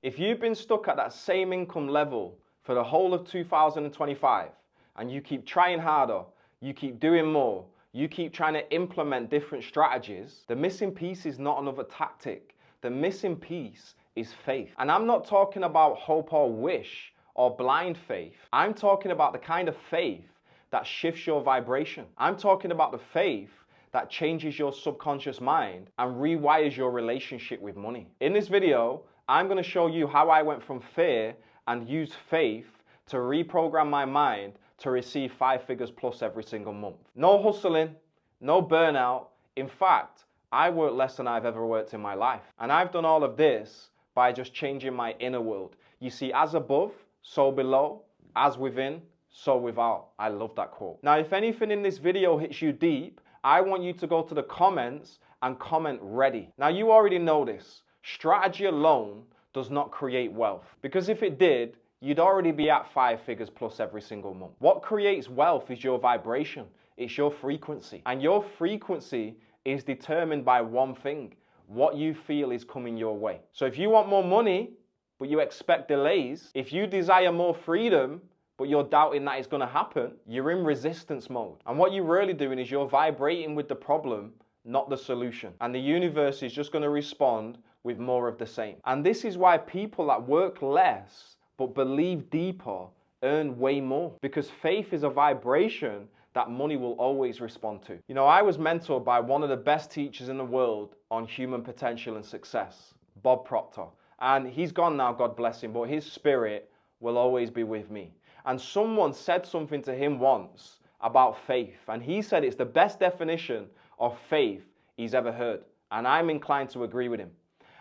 If you've been stuck at that same income level for the whole of 2025 and you keep trying harder, you keep doing more, you keep trying to implement different strategies, the missing piece is not another tactic. The missing piece is faith. And I'm not talking about hope or wish or blind faith. I'm talking about the kind of faith that shifts your vibration. I'm talking about the faith that changes your subconscious mind and rewires your relationship with money. In this video, I'm going to show you how I went from fear and used faith to reprogram my mind to receive 5 figures plus every single month. No hustling, no burnout. In fact, I work less than I've ever worked in my life. And I've done all of this by just changing my inner world. You see, as above, so below, as within, so without. I love that quote. Now, if anything in this video hits you deep, I want you to go to the comments and comment ready. Now, you already know this. Strategy alone does not create wealth, because if it did, you'd already be at 5 figures plus every single month. What creates wealth is your vibration. It's your frequency. And your frequency is determined by one thing: what you feel is coming your way. So if you want more money, but you expect delays, if you desire more freedom, but you're doubting that it's going to happen, you're in resistance mode. And what you're really doing is you're vibrating with the problem, not the solution. And the universe is just going to respond with more of the same. And this is why people that work less but believe deeper earn way more, because faith is a vibration that money will always respond to. You know, I was mentored by one of the best teachers in the world on human potential and success, Bob Proctor. And he's gone now, God bless him, but his spirit will always be with me. And someone said something to him once about faith, and he said it's the best definition of faith he's ever heard. And I'm inclined to agree with him.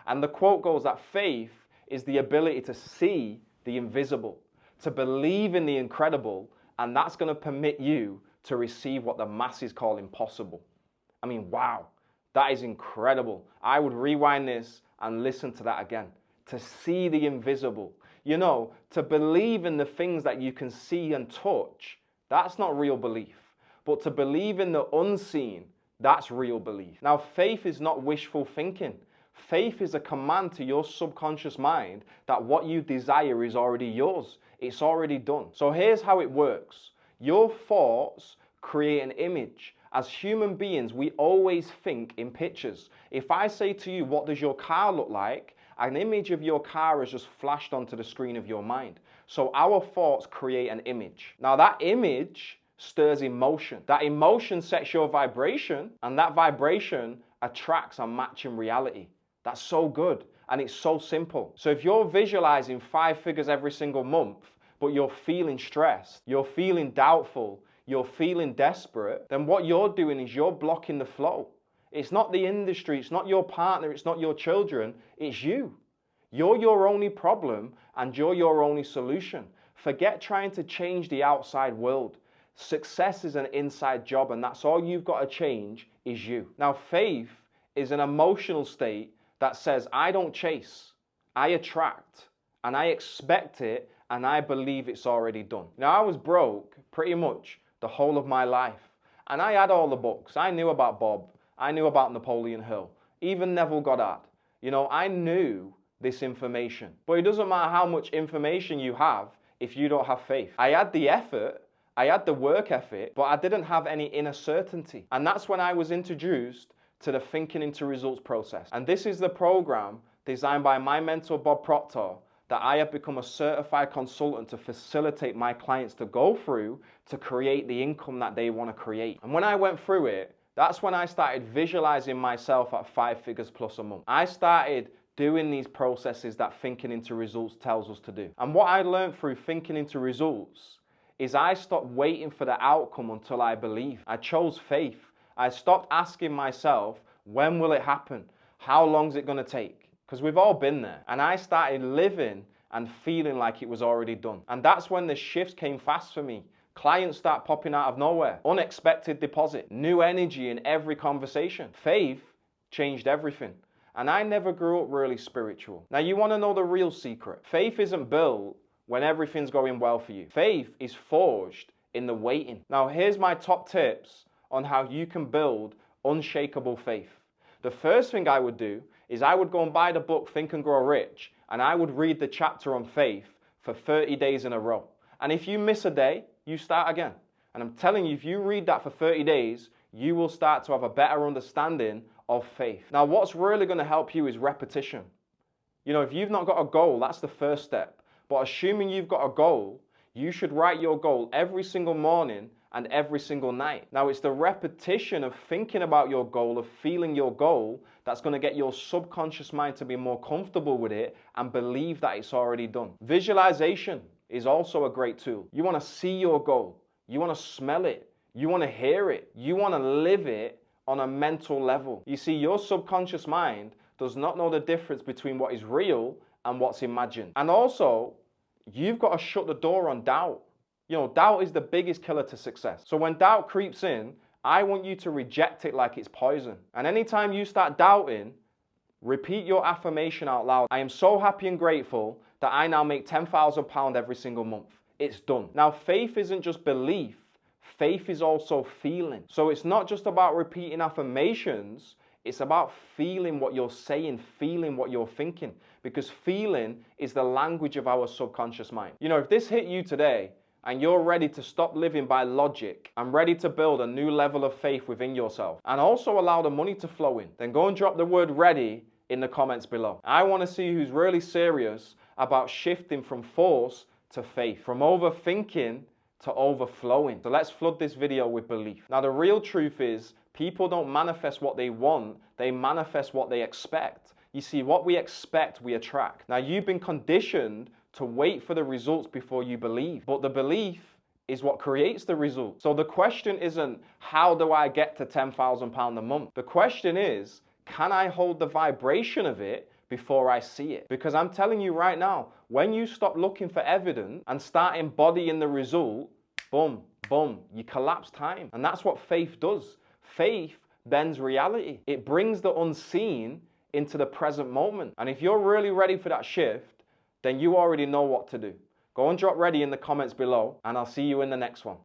And the quote goes that faith is the ability to see the invisible, to believe in the incredible, and that's going to permit you to receive what the masses call impossible. I mean, wow, that is incredible. I would rewind this and listen to that again. To see the invisible. You know, to believe in the things that you can see and touch, that's not real belief. But to believe in the unseen, that's real belief. Now, faith is not wishful thinking. Faith is a command to your subconscious mind that what you desire is already yours. It's already done. So here's how it works. Your thoughts create an image. As human beings, we always think in pictures. If I say to you, what does your car look like? An image of your car has just flashed onto the screen of your mind. So our thoughts create an image. Now that image stirs emotion. That emotion sets your vibration, and that vibration attracts a matching reality. That's so good, and it's so simple. So if you're visualizing 5 figures every single month, but you're feeling stressed, you're feeling doubtful, you're feeling desperate, then what you're doing is you're blocking the flow. It's not the industry, it's not your partner, it's not your children, it's you. You're your only problem, and you're your only solution. Forget trying to change the outside world. Success is an inside job, and that's all you've got to change is you. Now, faith is an emotional state that says, I don't chase, I attract, and I expect it, and I believe it's already done. Now, I was broke pretty much the whole of my life, and I had all the books. I knew about Bob, I knew about Napoleon Hill, even Neville Goddard. You know, I knew this information, but it doesn't matter how much information you have if you don't have faith. I had the effort, I had the work ethic, but I didn't have any inner certainty. And that's when I was introduced to the Thinking into Results process. And this is the program designed by my mentor, Bob Proctor, that I have become a certified consultant to facilitate my clients to go through to create the income that they want to create. And when I went through it, that's when I started visualizing myself at 5 figures plus a month. I started doing these processes that Thinking into Results tells us to do. And what I learned through Thinking into Results is I stopped waiting for the outcome until I believed. I chose faith. I stopped asking myself, when will it happen? How long is it going to take? Because we've all been there. And I started living and feeling like it was already done. And that's when the shifts came fast for me. Clients start popping out of nowhere. Unexpected deposit. New energy in every conversation. Faith changed everything. And I never grew up really spiritual. Now, you want to know the real secret? Faith isn't built when everything's going well for you. Faith is forged in the waiting. Now, here's my top tips on how you can build unshakable faith. The first thing I would do is I would go and buy the book Think and Grow Rich, and I would read the chapter on faith for 30 days in a row. And if you miss a day, you start again. And I'm telling you, if you read that for 30 days, you will start to have a better understanding of faith. Now, what's really going to help you is repetition. You know, if you've not got a goal, that's the first step. But assuming you've got a goal, you should write your goal every single morning and every single night. Now, it's the repetition of thinking about your goal, of feeling your goal, that's going to get your subconscious mind to be more comfortable with it and believe that it's already done. Visualization is also a great tool. You want to see your goal. You want to smell it. You want to hear it. You want to live it on a mental level. You see, your subconscious mind does not know the difference between what is real and what's imagined. And also, you've got to shut the door on doubt. You know, doubt is the biggest killer to success. So when doubt creeps in, I want you to reject it like it's poison. And anytime you start doubting, repeat your affirmation out loud. I am so happy and grateful that I now make £10,000 every single month. It's done. Now, faith isn't just belief. Faith is also feeling. So it's not just about repeating affirmations. It's about feeling what you're saying, feeling what you're thinking. Because feeling is the language of our subconscious mind. You know, if this hit you today, and you're ready to stop living by logic and ready to build a new level of faith within yourself and also allow the money to flow in, then go and drop the word ready in the comments below. I want to see who's really serious about shifting from force to faith, from overthinking to overflowing. So let's flood this video with belief. Now, the real truth is people don't manifest what they want, they manifest what they expect. You see, what we expect, we attract. Now, you've been conditioned to wait for the results before you believe. But the belief is what creates the result. So the question isn't, how do I get to £10,000 a month? The question is, can I hold the vibration of it before I see it? Because I'm telling you right now, when you stop looking for evidence and start embodying the result, boom, boom, you collapse time. And that's what faith does. Faith bends reality. It brings the unseen into the present moment. And if you're really ready for that shift, then you already know what to do. Go and drop ready in the comments below, and I'll see you in the next one.